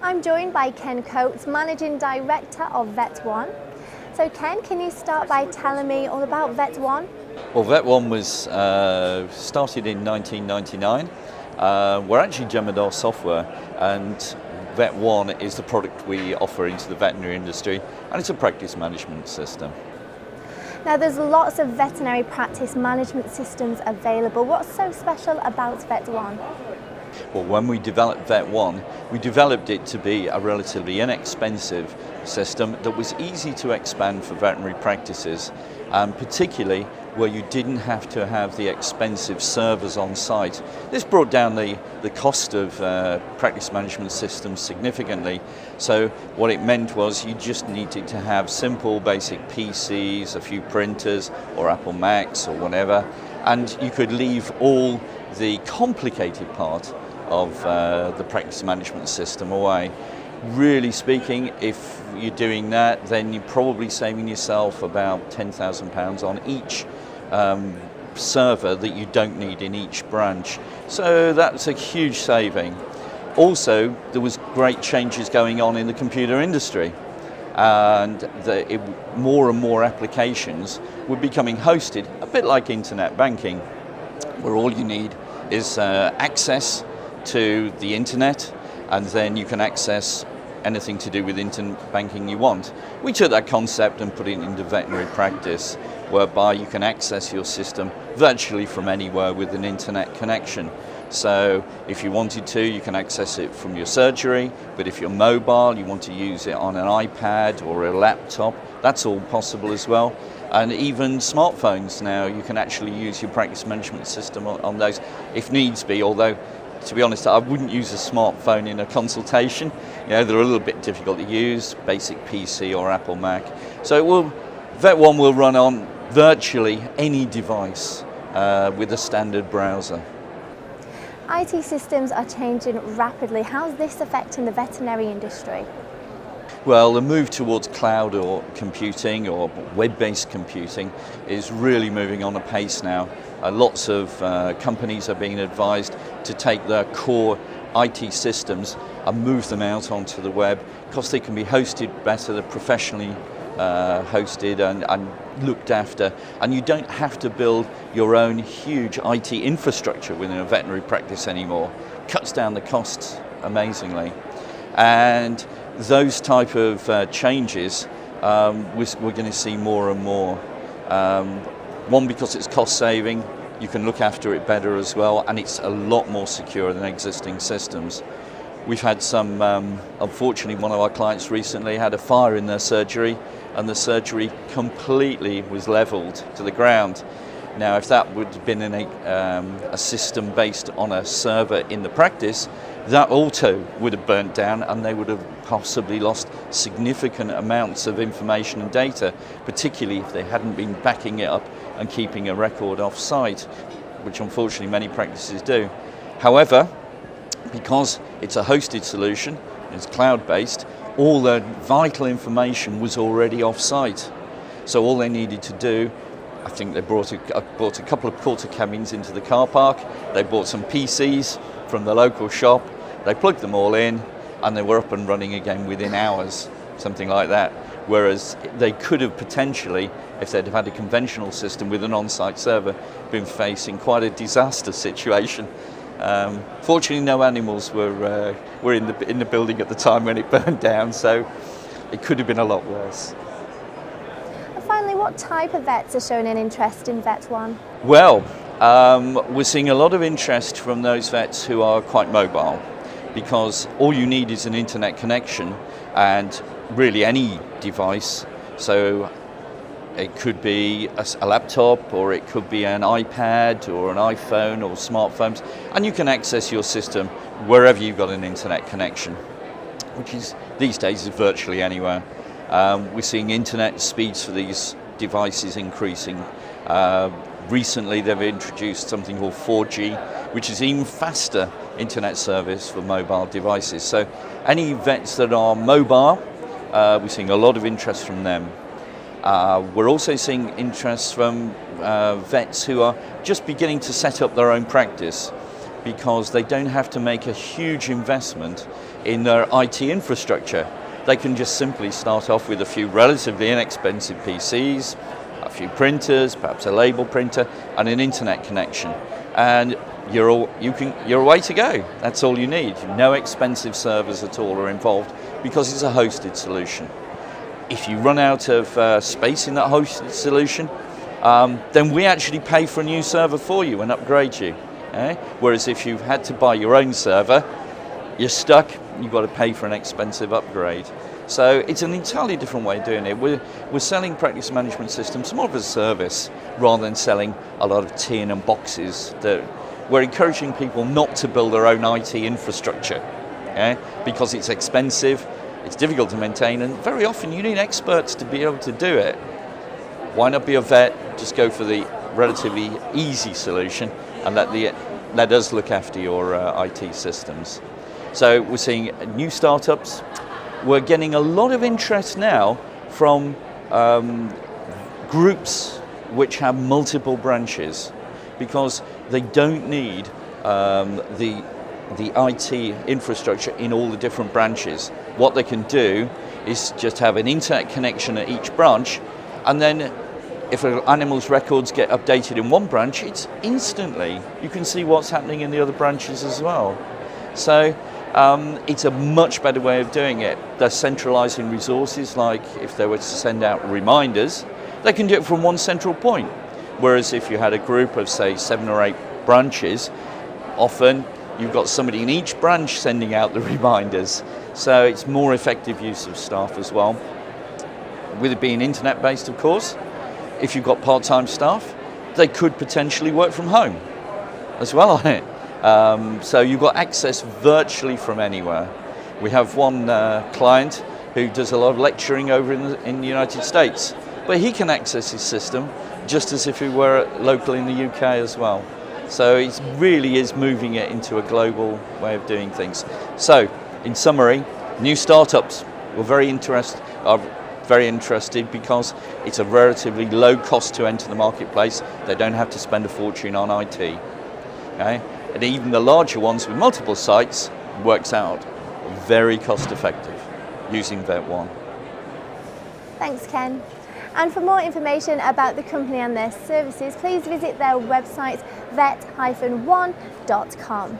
I'm joined by Ken Coates, Managing Director of Vet1. So Ken, can you start by telling me all about Vet1? Well, Vet1 was started in 1999. We're actually Gemidar software, and Vet1 is the product we offer into the veterinary industry, and it's a practice management system. Now there's lots of veterinary practice management systems available. What's so special about Vet1? Well, when we developed Vet1, we developed it to be a relatively inexpensive system that was easy to expand for veterinary practices, and particularly where you didn't have to have the expensive servers on site. This brought down the cost of practice management systems significantly. So what it meant was you just needed to have simple basic PCs, a few printers or Apple Macs or whatever, and you could leave all the complicated part of the practice management system away. Really speaking, if you're doing that, then you're probably saving yourself about £10,000 on each server that you don't need in each branch. So that's a huge saving. Also, there was great changes going on in the computer industry, and more and more applications were becoming hosted, a bit like internet banking, where all you need is access to the internet, and then you can access anything to do with internet banking you want. We took that concept and put it into veterinary practice, whereby you can access your system virtually from anywhere with an internet connection. So if you wanted to, you can access it from your surgery, but if you're mobile, you want to use it on an iPad or a laptop, that's all possible as well. And even smartphones now, you can actually use your practice management system on those if needs be, although to be honest, I wouldn't use a smartphone in a consultation. You know, they're a little bit difficult to use, basic PC or Apple Mac. So Vet1 will run on virtually any device with a standard browser. IT systems are changing rapidly. How's this affecting the veterinary industry? Well, the move towards cloud or computing or web-based computing is really moving on apace now. Lots of companies are being advised to take their core IT systems and move them out onto the web because they can be hosted better, they're professionally hosted and looked after, and you don't have to build your own huge IT infrastructure within a veterinary practice anymore. Cuts down the costs amazingly. And those type of changes we're going to see more and more. One, because it's cost saving, you can look after it better as well, and it's a lot more secure than existing systems. We've had some, unfortunately one of our clients recently had a fire in their surgery, and the surgery completely was leveled to the ground. Now, if that would have been in a system based on a server in the practice, that also would have burnt down, and they would have possibly lost significant amounts of information and data, particularly if they hadn't been backing it up and keeping a record off-site, which unfortunately many practices do. However, because it's a hosted solution, it's cloud-based, all the vital information was already off-site. So all they needed to do, I think they brought a couple of porta cabins into the car park, they bought some PCs from the local shop, they plugged them all in, and they were up and running again within hours, something like that. Whereas they could have potentially, if they'd have had a conventional system with an on-site server, been facing quite a disaster situation. Fortunately, no animals were in the building at the time when it burned down, so it could have been a lot worse. And finally, what type of vets are showing an interest in Vet1? Well, we're seeing a lot of interest from those vets who are quite mobile, because all you need is an internet connection and really any device. So it could be a laptop, or it could be an iPad or an iPhone or smartphones, and you can access your system wherever you've got an internet connection, which is these days is virtually anywhere. We're seeing internet speeds for these devices increasing. Recently they've introduced something called 4G, which is even faster internet service for mobile devices. So any vets that are mobile, we're seeing a lot of interest from them. We're also seeing interest from vets who are just beginning to set up their own practice, because they don't have to make a huge investment in their IT infrastructure. They can just simply start off with a few relatively inexpensive PCs, a few printers, perhaps a label printer, and an internet connection. And you're away to go. That's all you need. No expensive servers at all are involved because it's a hosted solution. If you run out of space in that hosted solution, then we actually pay for a new server for you and upgrade you. Whereas if you've had to buy your own server, you're stuck, you've got to pay for an expensive upgrade. So it's an entirely different way of doing it. We're selling practice management systems more of a service rather than selling a lot of tin and boxes. We're encouraging people not to build their own IT infrastructure, because it's expensive, it's difficult to maintain, and very often you need experts to be able to do it. Why not be a vet? Just go for the relatively easy solution and let us look after your IT systems. So we're seeing new startups. We're getting a lot of interest now from groups which have multiple branches because they don't need the IT infrastructure in all the different branches. What they can do is just have an internet connection at each branch, and then if an animal's records get updated in one branch, it's instantly. You can see what's happening in the other branches as well. So it's a much better way of doing it. They're centralizing resources, like if they were to send out reminders, they can do it from one central point. Whereas if you had a group of, say, 7 or 8 branches, often you've got somebody in each branch sending out the reminders. So it's more effective use of staff as well. With it being internet-based, of course, if you've got part-time staff, they could potentially work from home as well on it. So you've got access virtually from anywhere. We have one client who does a lot of lecturing over in the United States, but he can access his system just as if he were local in the UK as well. So it really is moving it into a global way of doing things. So in summary, new startups are very interested because it's a relatively low cost to enter the marketplace. They don't have to spend a fortune on IT. Okay? And even the larger ones with multiple sites works out very cost effective using Vet1. Thanks, Ken. And for more information about the company and their services, please visit their website vet-1.com.